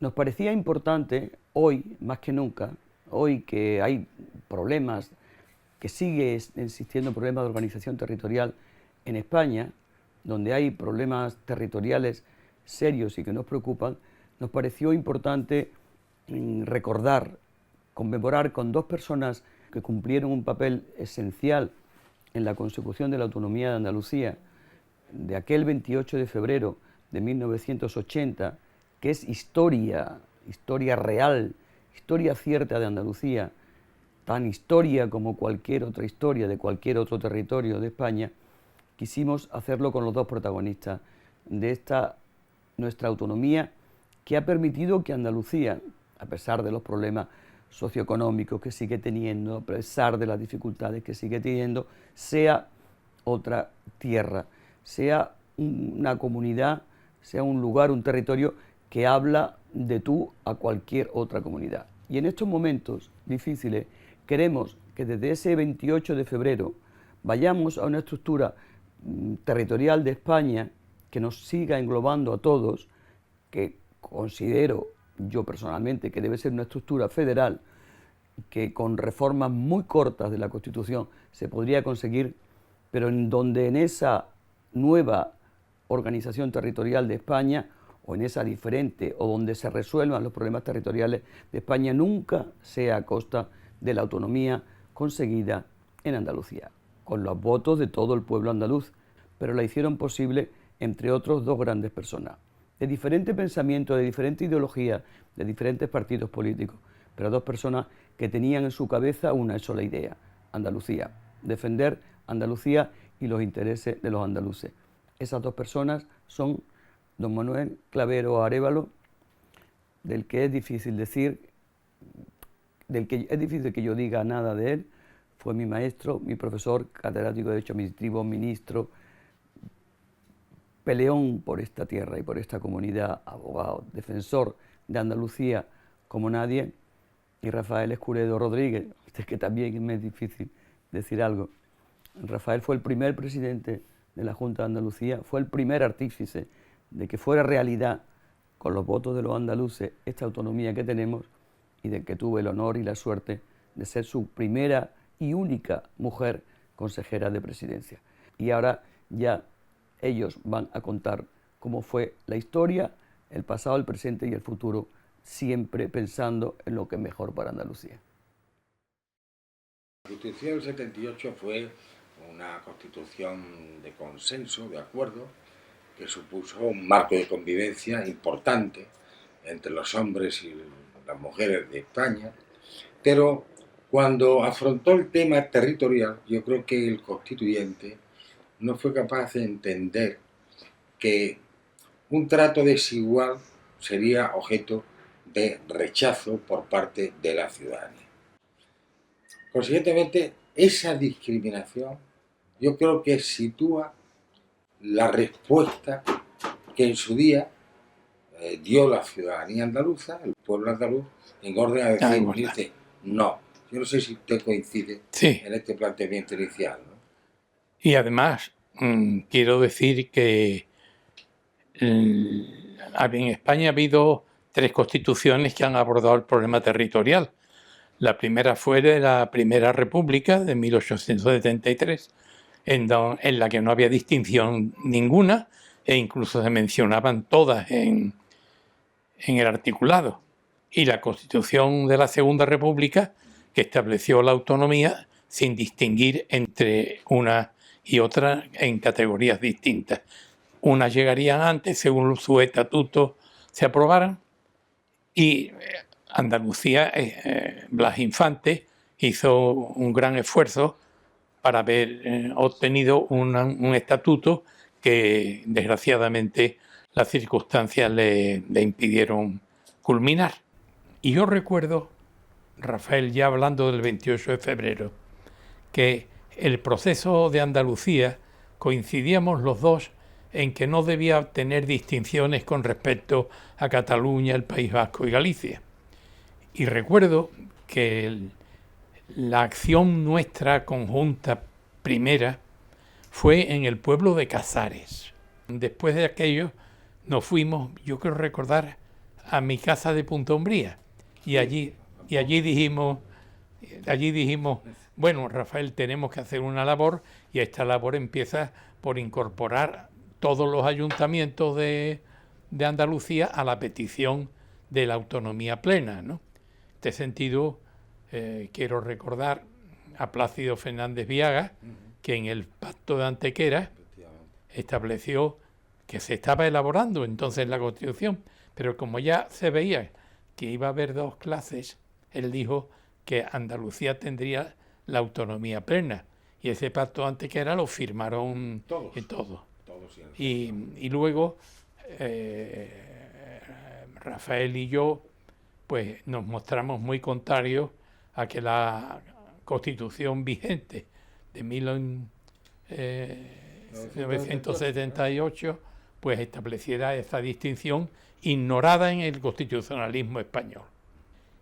Nos parecía importante hoy, más que nunca, hoy que hay problemas, que sigue existiendo problemas de organización territorial en España, donde hay problemas territoriales serios y que nos preocupan, nos pareció importante recordar, conmemorar con dos personas que cumplieron un papel esencial en la consecución de la autonomía de Andalucía, de aquel 28 de febrero de 1980, que es historia, historia real, historia cierta de Andalucía, tan historia como cualquier otra historia de cualquier otro territorio de España, quisimos hacerlo con los dos protagonistas de esta nuestra autonomía, que ha permitido que Andalucía, a pesar de los problemas socioeconómicos que sigue teniendo, a pesar de las dificultades que sigue teniendo, sea otra tierra, sea una comunidad, sea un lugar, un territorio que habla de tú a cualquier otra comunidad. Y en estos momentos difíciles queremos que desde ese 28 de febrero vayamos a una estructura territorial de España que nos siga englobando a todos, que considero yo personalmente que debe ser una estructura federal, que con reformas muy cortas de la Constitución se podría conseguir, pero en donde en esa nueva organización territorial de España, o en esa diferente, o donde se resuelvan los problemas territoriales de España, nunca sea a costa de la autonomía conseguida en Andalucía, con los votos de todo el pueblo andaluz, pero la hicieron posible, entre otros, dos grandes personas, de diferente pensamiento, de diferente ideología, de diferentes partidos políticos, pero dos personas que tenían en su cabeza una sola idea: Andalucía, defender Andalucía y los intereses de los andaluces. Esas dos personas son don Manuel Clavero Arévalo, del que es difícil decir, del que es difícil que yo diga nada de él. Fue mi maestro, mi profesor, catedrático de Derecho Administrativo, ministro, peleón por esta tierra y por esta comunidad, abogado, defensor de Andalucía como nadie. Y Rafael Escuredo Rodríguez, que también me es difícil decir algo. Rafael fue el primer presidente de la Junta de Andalucía, fue el primer artífice de que fuera realidad, con los votos de los andaluces, esta autonomía que tenemos, y de que tuve el honor y la suerte de ser su primera y única mujer consejera de presidencia. Y ahora ya ellos van a contar cómo fue la historia, el pasado, el presente y el futuro, siempre pensando en lo que es mejor para Andalucía. La Constitución del 78 fue una constitución de consenso, de acuerdo, que supuso un marco de convivencia importante entre los hombres y las mujeres de España, pero cuando afrontó el tema territorial, yo creo que el constituyente no fue capaz de entender que un trato desigual sería objeto de rechazo por parte de la ciudadanía. Consiguientemente, esa discriminación yo creo que sitúa la respuesta que en su día dio la ciudadanía andaluza, el pueblo andaluz, en orden a decir, no. Yo no sé si usted coincide en este planteamiento inicial, ¿no? Y además, quiero decir que en España ha habido 3 constituciones que han abordado el problema territorial. La primera fue de la Primera República de 1873, en la que no había distinción ninguna e incluso se mencionaban todas en el articulado. Y la Constitución de la Segunda República, que estableció la autonomía sin distinguir entre una y otra en categorías distintas. Unas llegarían antes según su estatuto se aprobaran, y Andalucía, Blas Infante, hizo un gran esfuerzo para haber obtenido un estatuto que desgraciadamente las circunstancias le impidieron culminar. Y yo recuerdo, Rafael, ya hablando del 28 de febrero, que el proceso de Andalucía coincidíamos los dos en que no debía tener distinciones con respecto a Cataluña, el País Vasco y Galicia. Y recuerdo que la acción nuestra conjunta primera fue en el pueblo de Casares. Después de aquello nos fuimos, yo quiero recordar, a mi casa de Punta Umbría y allí dijimos, bueno, Rafael, tenemos que hacer una labor, y esta labor empieza por incorporar todos los ayuntamientos de Andalucía a la petición de la autonomía plena, ¿no? En este sentido, quiero recordar a Plácido Fernández Viaga, que en el Pacto de Antequera estableció que se estaba elaborando entonces la Constitución, pero como ya se veía que iba a haber dos clases, él dijo que Andalucía tendría la autonomía plena, y ese Pacto de Antequera lo firmaron todos. Y luego Rafael y yo pues nos mostramos muy contrarios a que la Constitución vigente de 1978 pues estableciera esa distinción ignorada en el constitucionalismo español.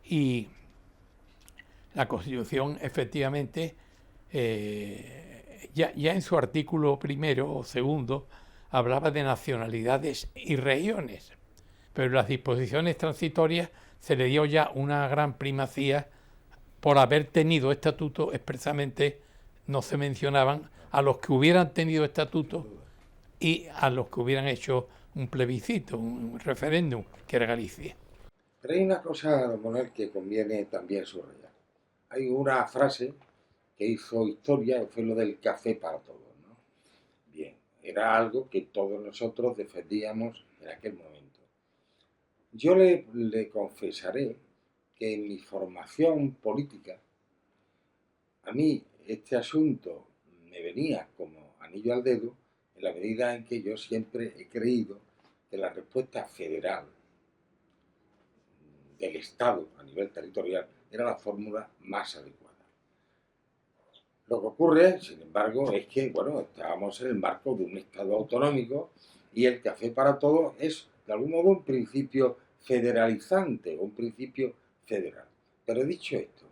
Y la Constitución efectivamente ya en su artículo primero o segundo hablaba de nacionalidades y regiones, pero en las disposiciones transitorias se le dio ya una gran primacía por haber tenido estatuto. Expresamente no se mencionaban a los que hubieran tenido estatuto y a los que hubieran hecho un plebiscito, un referéndum, que era Galicia. Pero hay una cosa, don Manuel, que conviene también subrayar. Hay una frase que hizo historia, fue lo del café para todos, ¿no? Bien, era algo que todos nosotros defendíamos en aquel momento. Yo le confesaré que en mi formación política, a mí este asunto me venía como anillo al dedo, en la medida en que yo siempre he creído que la respuesta federal del Estado a nivel territorial era la fórmula más adecuada. Lo que ocurre, sin embargo, es que, bueno, estábamos en el marco de un Estado autonómico y el café para todos es, de algún modo, un principio federalizante o un principio federal. Pero dicho esto,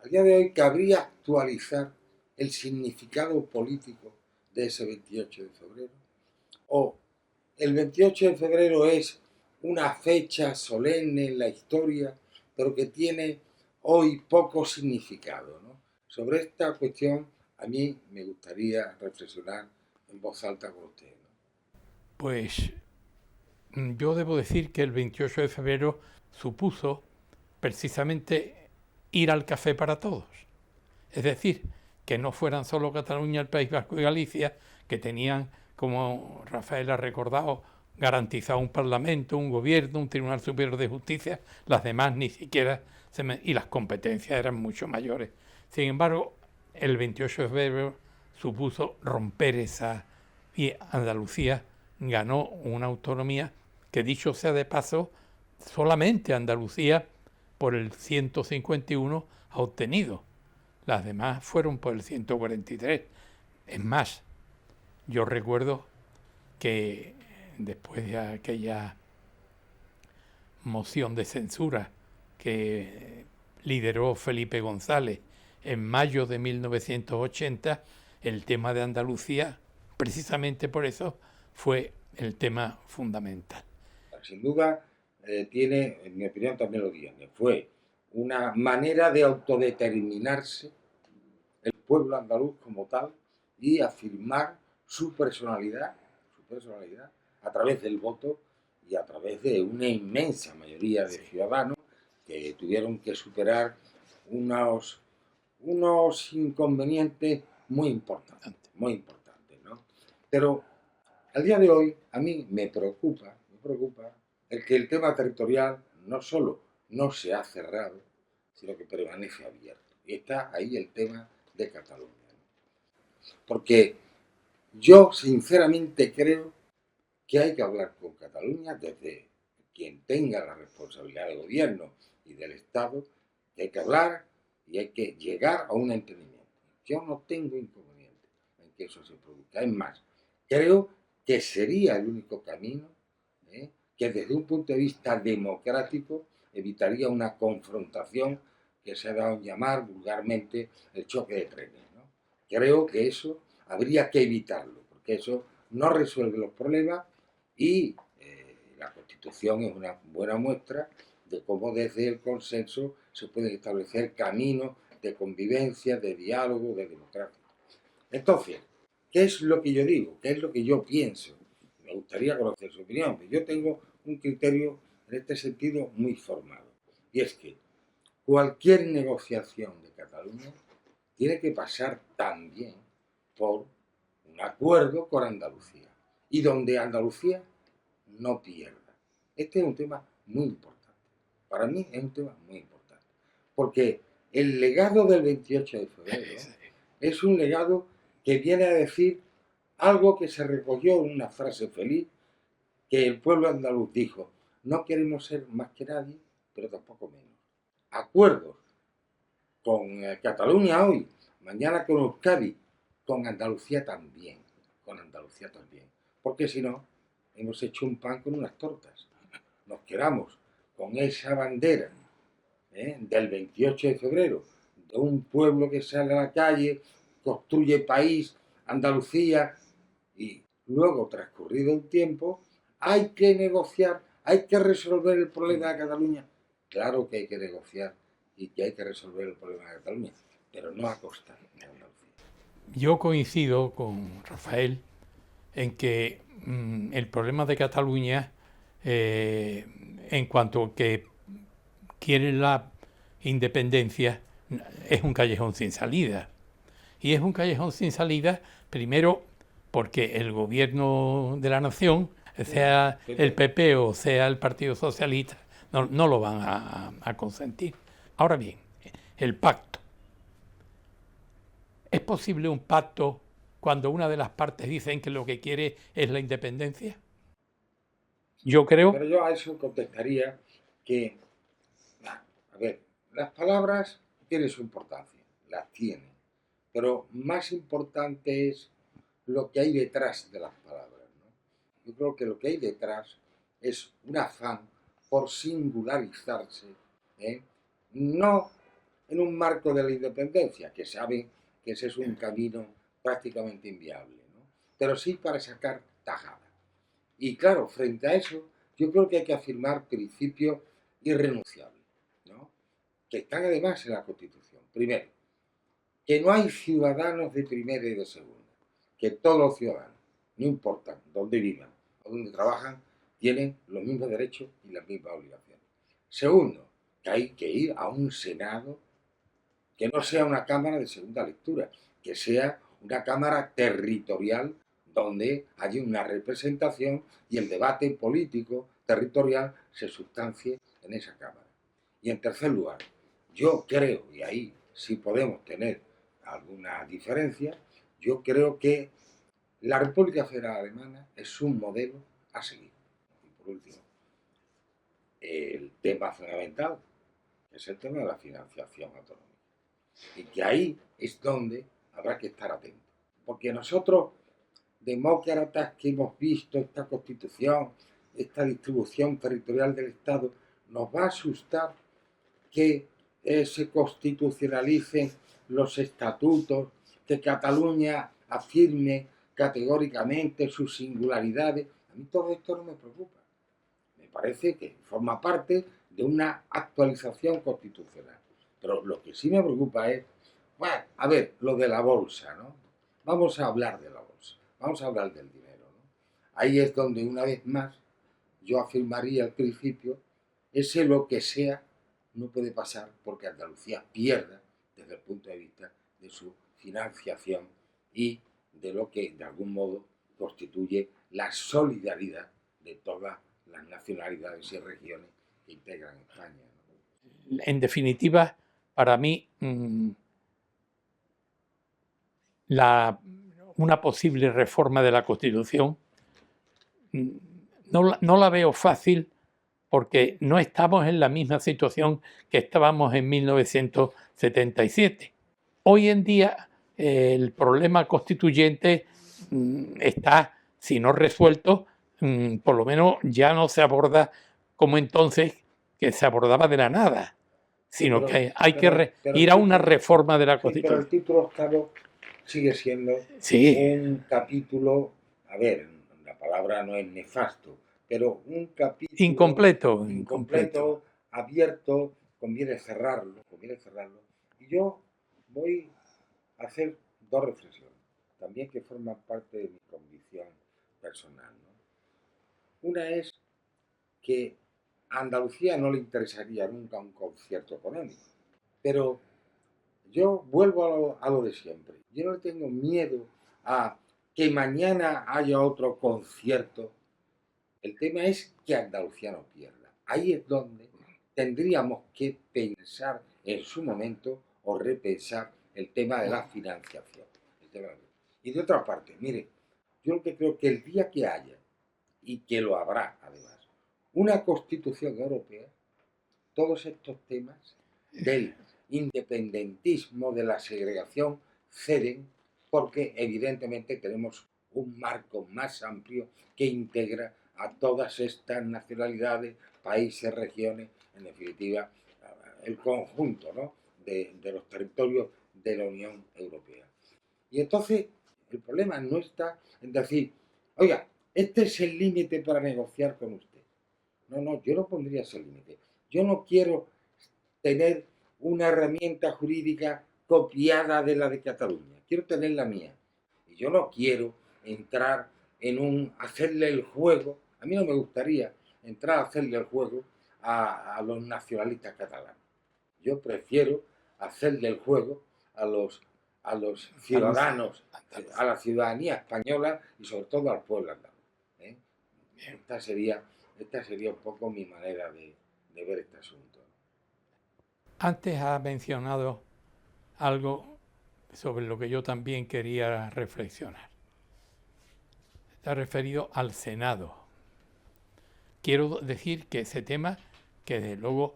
al día de hoy cabría actualizar el significado político de ese 28 de febrero. O el 28 de febrero es una fecha solemne en la historia, pero que tiene hoy poco significado, ¿no? Sobre esta cuestión a mí me gustaría reflexionar en voz alta con usted, ¿no? Pues yo debo decir que el 28 de febrero supuso precisamente ir al café para todos. Es decir, que no fueran solo Cataluña, el País Vasco y Galicia, que tenían, como Rafael ha recordado, garantizado un parlamento, un gobierno, un Tribunal Superior de Justicia. Las demás ni siquiera y las competencias eran mucho mayores. Sin embargo, el 28 de febrero supuso romper esa, y Andalucía ganó una autonomía que, dicho sea de paso, solamente Andalucía por el 151 ha obtenido. Las demás fueron por el 143. Es más, yo recuerdo que después de aquella moción de censura que lideró Felipe González en mayo de 1980, el tema de Andalucía, precisamente por eso, fue el tema fundamental. Sin duda, tiene, en mi opinión también lo tiene, fue una manera de autodeterminarse el pueblo andaluz como tal y afirmar su personalidad a través del voto y a través de una inmensa mayoría de ciudadanos que tuvieron que superar unos inconvenientes muy importantes, ¿no? Pero al día de hoy a mí me preocupa el que el tema territorial no solo no se ha cerrado, sino que permanece abierto. Y está ahí el tema de Cataluña. Porque yo sinceramente creo que hay que hablar con Cataluña desde quien tenga la responsabilidad del gobierno y del Estado, que hay que hablar y hay que llegar a un entendimiento. Yo no tengo inconveniente en que eso se produzca. Es más, creo que sería el único camino, que desde un punto de vista democrático evitaría una confrontación que se ha dado en llamar vulgarmente el choque de trenes, ¿no? Creo que eso habría que evitarlo, porque eso no resuelve los problemas y la Constitución es una buena muestra de cómo desde el consenso se pueden establecer caminos de convivencia, de diálogo, de democracia. Entonces, ¿qué es lo que yo digo? ¿Qué es lo que yo pienso? Me gustaría conocer su opinión. Yo tengo un criterio en este sentido muy formado. Y es que cualquier negociación de Cataluña tiene que pasar también por un acuerdo con Andalucía. Y donde Andalucía no pierda. Este es un tema muy importante. Para mí es un tema muy importante. Porque el legado del 28 de febrero es un legado que viene a decir algo que se recogió en una frase feliz que el pueblo andaluz dijo: no queremos ser más que nadie, pero tampoco menos. Acuerdos con Cataluña hoy, mañana con Euskadi, con Andalucía también, porque si no, hemos hecho un pan con unas tortas. Nos quedamos con esa bandera del 28 de febrero, de un pueblo que sale a la calle, construye país, Andalucía, y luego, transcurrido un tiempo, hay que negociar, hay que resolver el problema de Cataluña. Claro que hay que negociar y que hay que resolver el problema de Cataluña, pero no a costa de Andalucía. Yo coincido con Rafael en que el problema de Cataluña, en cuanto que quieren la independencia, es un callejón sin salida. Y es un callejón sin salida, primero, porque el gobierno de la nación, sea el PP o sea el Partido Socialista, no lo van a consentir. Ahora bien, el pacto. ¿Es posible un pacto cuando una de las partes dicen que lo que quiere es la independencia? Yo creo... Pero yo a eso contestaría que, a ver, las palabras tienen su importancia, las tienen, pero más importante es lo que hay detrás de las palabras, ¿no? Yo creo que lo que hay detrás es un afán por singularizarse, no en un marco de la independencia, que saben que ese es un camino prácticamente inviable, ¿no? Pero sí para sacar tajada. Y claro, frente a eso, yo creo que hay que afirmar principios irrenunciables, ¿no? Que están además en la Constitución. Primero, que no hay ciudadanos de primera y de segunda, que todos los ciudadanos, no importa dónde vivan o dónde trabajan, tienen los mismos derechos y las mismas obligaciones. Segundo, que hay que ir a un Senado que no sea una Cámara de segunda lectura, que sea una Cámara territorial donde haya una representación y el debate político territorial se sustancie en esa Cámara. Y en tercer lugar, yo creo, y ahí sí podemos tener alguna diferencia, yo creo que la República Federal Alemana es un modelo a seguir. Y por último, el tema fundamental es el tema de la financiación autonómica. Y que ahí es donde habrá que estar atentos. Porque nosotros, demócratas que hemos visto esta Constitución, esta distribución territorial del Estado, nos va a asustar que se constitucionalicen los estatutos, que Cataluña afirme categóricamente sus singularidades. A mí todo esto no me preocupa. Me parece que forma parte de una actualización constitucional. Pero lo que sí me preocupa es, bueno, a ver, lo de la bolsa, ¿no? Vamos a hablar de la bolsa, vamos a hablar del dinero, ¿no? Ahí es donde una vez más yo afirmaría al principio, ese lo que sea no puede pasar porque Andalucía pierda desde el punto de vista de su financiación y de lo que de algún modo constituye la solidaridad de todas las nacionalidades y regiones que integran España, ¿no? En definitiva, para mí, una posible reforma de la Constitución no la veo fácil porque no estamos en la misma situación que estábamos en 1977. Hoy en día el problema constituyente está, si no resuelto, por lo menos ya no se aborda como entonces, que se abordaba de la nada, sino que hay que ir a una reforma de la Constitución. Pero el título octavo sigue siendo un capítulo, a ver, la palabra no es nefasto, pero un capítulo Incompleto. abierto, conviene cerrarlo. Y yo voy a hacer dos reflexiones, también que forman parte de mi convicción personal, ¿no? Una es que a Andalucía no le interesaría nunca un concierto económico, pero yo vuelvo a lo de siempre. Yo no tengo miedo a que mañana haya otro concierto. El tema es que Andalucía no pierda. Ahí es donde tendríamos que pensar en su momento o repensar el tema de la financiación. Y de otra parte, mire, yo lo que creo que el día que haya, y que lo habrá además, una constitución europea, todos estos temas del independentismo, de la segregación, ceden porque evidentemente tenemos un marco más amplio que integra a todas estas nacionalidades, países, regiones, en definitiva, el conjunto, ¿no?, de los territorios de la Unión Europea. Y entonces el problema no está en decir, oiga, este es el límite para negociar con usted. No, yo no pondría ese límite. Yo no quiero tener una herramienta jurídica copiada de la de Cataluña. Quiero tener la mía. Y yo no quiero entrar hacerle el juego. A mí no me gustaría entrar a hacerle el juego a los nacionalistas catalanes. Yo prefiero hacerle el juego a los ciudadanos, a la ciudadanía española y sobre todo al pueblo andaluz. Esta sería un poco mi manera de ver este asunto. Antes ha mencionado algo sobre lo que yo también quería reflexionar. Se ha referido al Senado. Quiero decir que ese tema, que desde luego,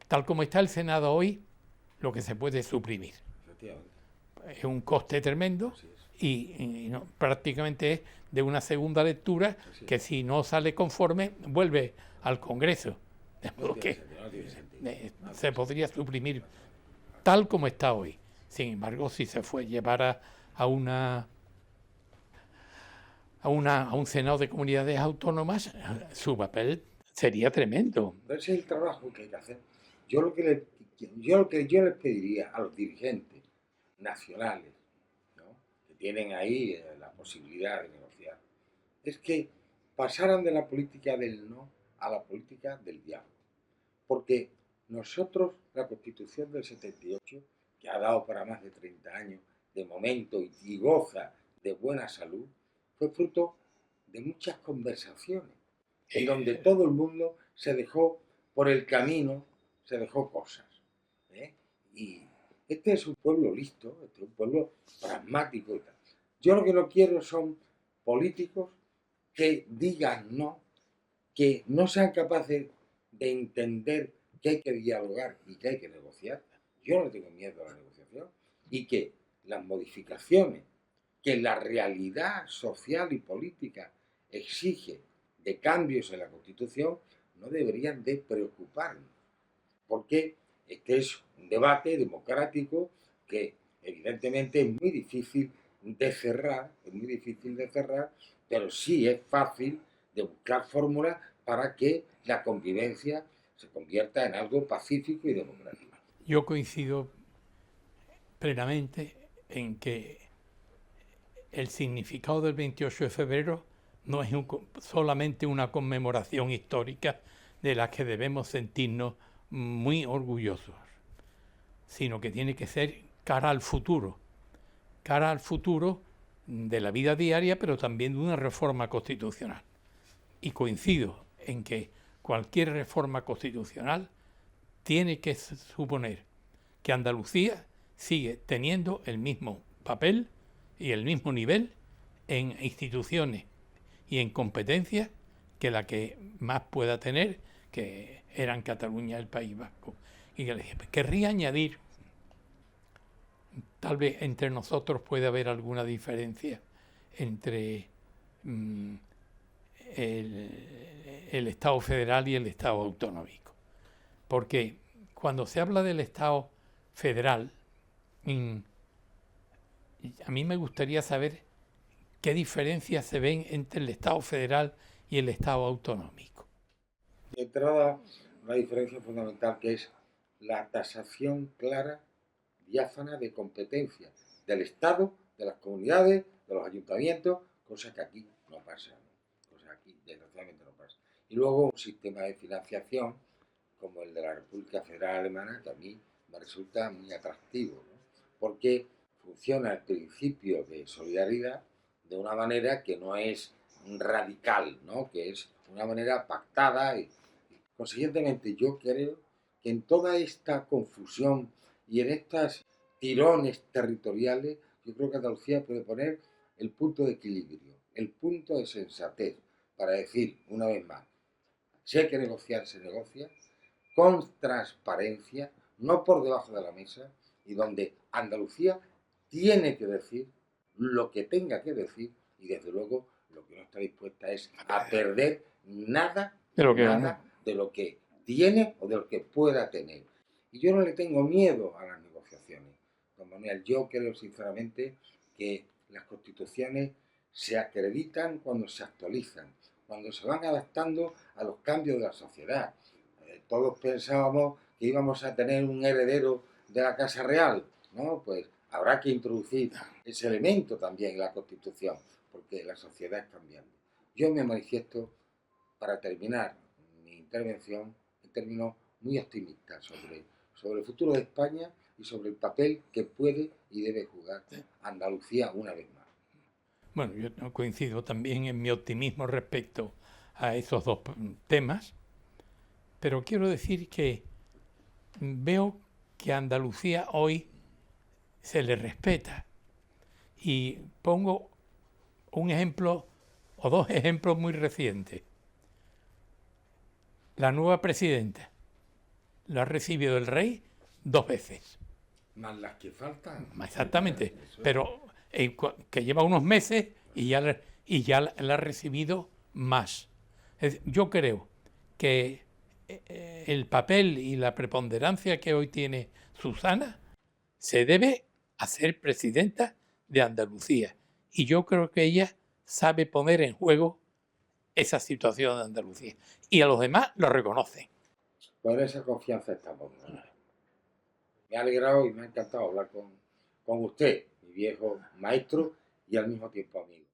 tal como está el Senado hoy, lo que se puede suprimir. Es un coste tremendo y no, prácticamente es de una segunda lectura que si no sale conforme, vuelve al Congreso. De modo que se podría suprimir tal como está hoy. Sin embargo, si se llevara a un Senado de comunidades autónomas, su papel sería tremendo. Ese es el trabajo que hay que hacer. Yo lo que yo les pediría a los dirigentes nacionales, ¿no?, que tienen ahí la posibilidad de negociar, es que pasaran de la política del no a la política del diálogo. Porque nosotros, la Constitución del 78, que ha dado para más de 30 años de momento y goza de buena salud, fue fruto de muchas conversaciones, en donde todo el mundo se dejó por el camino, se dejó cosas. Y este es un pueblo listo, este es un pueblo pragmático y tal. Yo lo que no quiero son políticos que digan no, que no sean capaces de entender que hay que dialogar y que hay que negociar. Yo no tengo miedo a la negociación y que las modificaciones que la realidad social y política exige de cambios en la Constitución no deberían de preocuparnos, porque este es un debate democrático que evidentemente es muy difícil de cerrar, pero sí es fácil de buscar fórmulas para que la convivencia se convierta en algo pacífico y democrático. Yo coincido plenamente en que el significado del 28 de febrero no es solamente una conmemoración histórica de la que debemos sentirnos muy orgullosos, sino que tiene que ser cara al futuro de la vida diaria, pero también de una reforma constitucional. Y coincido en que cualquier reforma constitucional tiene que suponer que Andalucía sigue teniendo el mismo papel y el mismo nivel en instituciones y en competencias que la que más pueda tener, que eran Cataluña y el País Vasco. Y querría añadir, tal vez entre nosotros puede haber alguna diferencia entre el Estado federal y el Estado autonómico. Porque cuando se habla del Estado federal, a mí me gustaría saber qué diferencias se ven entre el Estado federal y el Estado autonómico. De entrada, una diferencia fundamental que es la tasación clara, diáfana de competencias del Estado, de las comunidades, de los ayuntamientos, cosa que aquí no pasa, ¿no? Cosa que aquí desgraciadamente no pasa. Y luego un sistema de financiación como el de la República Federal Alemana, que a mí me resulta muy atractivo, ¿no? Porque funciona el principio de solidaridad de una manera que no es radical, ¿no? Que es una manera pactada y consiguientemente yo creo que en toda esta confusión y en estos tirones territoriales, yo creo que Andalucía puede poner el punto de equilibrio, el punto de sensatez, para decir, una vez más, si hay que negociar, se negocia, con transparencia, no por debajo de la mesa, y donde Andalucía tiene que decir lo que tenga que decir, y desde luego lo que no está dispuesta es a perder nada De lo que nada ganó. de lo que tiene o de lo que pueda tener. Y yo no le tengo miedo a las negociaciones. Don Manuel, yo creo sinceramente que las constituciones se acreditan cuando se actualizan, cuando se van adaptando a los cambios de la sociedad. Todos pensábamos que íbamos a tener un heredero de la Casa Real, ¿no? Pues habrá que introducir ese elemento también en la Constitución, porque la sociedad es cambiante. Yo me manifiesto, para terminar mi intervención, en términos muy optimistas sobre el futuro de España y sobre el papel que puede y debe jugar Andalucía una vez más. Bueno, yo no coincido también en mi optimismo respecto a esos dos temas, pero quiero decir que veo que a Andalucía hoy se le respeta. Y pongo un ejemplo o dos ejemplos muy recientes. La nueva presidenta lo ha recibido el rey 2 veces. Más las que faltan. Exactamente, pero que lleva unos meses y ya la ha recibido más. Yo creo que el papel y la preponderancia que hoy tiene Susana se debe a ser presidenta de Andalucía. Y yo creo que ella sabe poner en juego esa situación de Andalucía. Y a los demás lo reconocen. Por esa confianza estamos. Me ha alegrado y me ha encantado hablar con usted, mi viejo maestro y al mismo tiempo amigo.